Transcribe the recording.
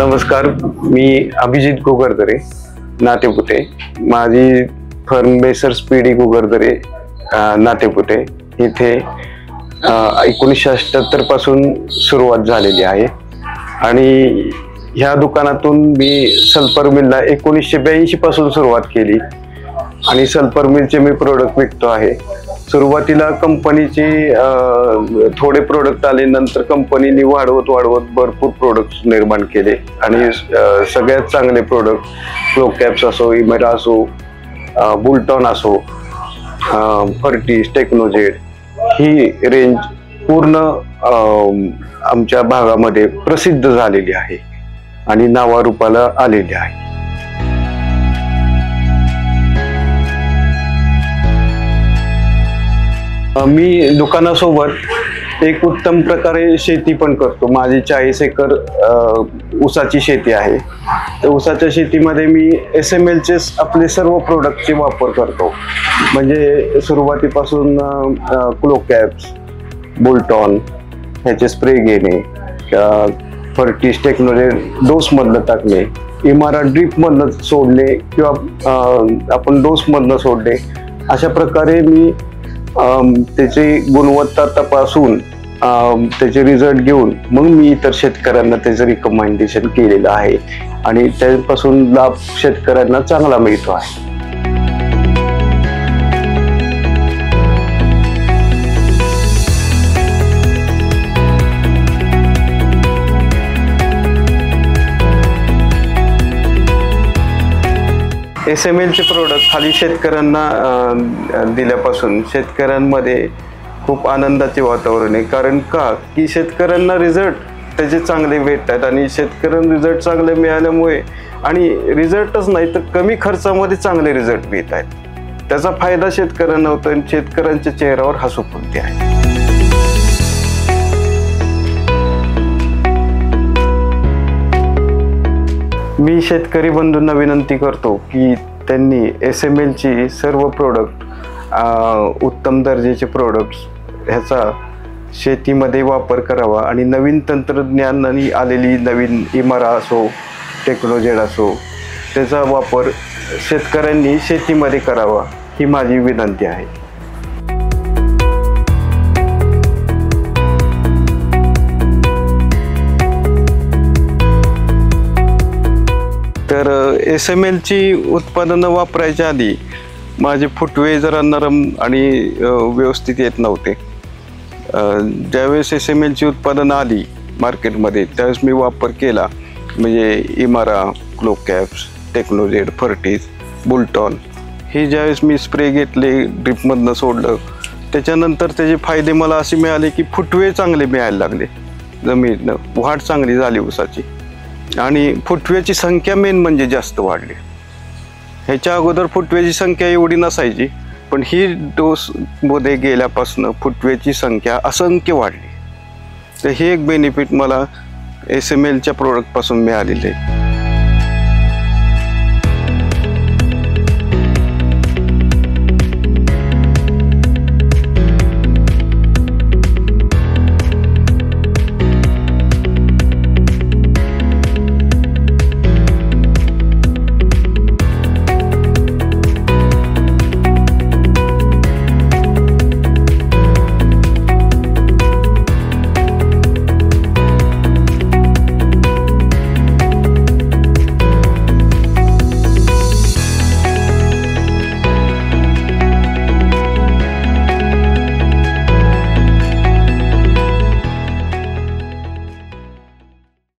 नमस्कार, मी अभिजित गोगरदरे, नातेपुते। माझी फर्म बेसर स्पीडी गोगरदरे नातेपुते इथे 1978 पासून सुरुवात झालेली आहे आणि ह्या दुकानातून मी सल्फर मिलला 1982 पासून सुरुवात केली आणि सल्फर मिलचे मी प्रोडक्ट विकतो आहे। सुरुवातीला कंपनीचे थोडे प्रोडक्ट आले, नंतर कंपनीने वाढवत भरपूर प्रोडक्ट निर्माण केले आणि सगळ्यात चांगले प्रोडक्ट क्लो कॅप्स असो, इमेरा असो, बुलटॉन असो, फर्टीज, टेक्नोजेड ही रेंज पूर्ण आमच्या भागामध्ये प्रसिद्ध झालेली आहे आणि नावारूपाला आलेली आहे। मी दुकानासोबत एक उत्तम प्रकारे शेती पण करतो। माझी 40 एकर ऊसाची शेती आहे। तर ऊसाच्या शेतीमध्ये मी SML चे आपले सर्व प्रोडक्टचे वापर करतो। म्हणजे सुरुवातीपासून क्लो कॅप्स, बुलटॉन ह्याचे स्प्रे घेणे, फर्टीज, टेक्नोजेड डोस मधनं टाकणे, इमारा ड्रिप मधनं सोडणे किंवा आपण डोस मधनं सोडणे, अशा प्रकारे मी त्याची गुणवत्ता तपासून त्याचे रिझल्ट घेऊन मग मी इतर शेतकऱ्यांना त्याचं रिकमेंडेशन केलेलं आहे आणि त्यापासून लाभ शेतकऱ्यांना चांगला मिळतो आहे। SML चे प्रोडक्ट खाली शेतकऱ्यांना दिल्यापासून शेतकऱ्यांमध्ये खूप आनंदाचे वातावरण आहे। कारण की शेतकऱ्यांना रिझल्ट त्याचे चांगले भेटतात आणि शेतकऱ्यांना रिझल्ट चांगले मिळाल्यामुळे आणि रिझल्टच नाही तर कमी खर्चामध्ये चांगले रिझल्ट मिळत आहेत। त्याचा फायदा शेतकऱ्यांना होतो आणि शेतकऱ्यांच्या चेहऱ्यावर हसू फुलते आहे। मी शेतकरी बंधूंना विनंती करतो की त्यांनी SML ची सर्व प्रोडक्ट उत्तम दर्जाचे प्रोडक्ट्स ह्याचा शेतीमध्ये वापर करावा आणि नवीन तंत्रज्ञानाने आलेली नवीन इमारा असो, टेक्नोजेड असो त्याचा वापर शेतकऱ्यांनी शेतीमध्ये करावा ही माझी विनंती आहे। तर SML ची उत्पादनं वापरायच्या आधी माझे फुटवे जरा नरम आणि व्यवस्थित येत नव्हते। ज्यावेळेस SML ची उत्पादनं आली मार्केटमध्ये त्यावेळेस मी वापर केला, म्हणजे इमारा, क्लो कॅप्स, टेक्नोजेड, फर्टीज, बुलटॉन हे ज्यावेळेस मी स्प्रे घेतले, ड्रिपमधनं सोडलं, त्याच्यानंतर त्याचे फायदे मला असे मिळाले की फुटवे चांगले मिळायला लागले, जमिनीनं वाढ चांगली झाली ऊसाची आणि फुटव्याची संख्या मेन म्हणजे जास्त वाढली। ह्याच्या अगोदर फुटव्याची संख्या एवढी नसायची, पण ही डोस मध्ये गेल्यापासून फुटव्याची संख्या असंख्य वाढली। तर हे एक बेनिफिट मला SML च्या प्रोडक्टपासून मिळालेले आहे।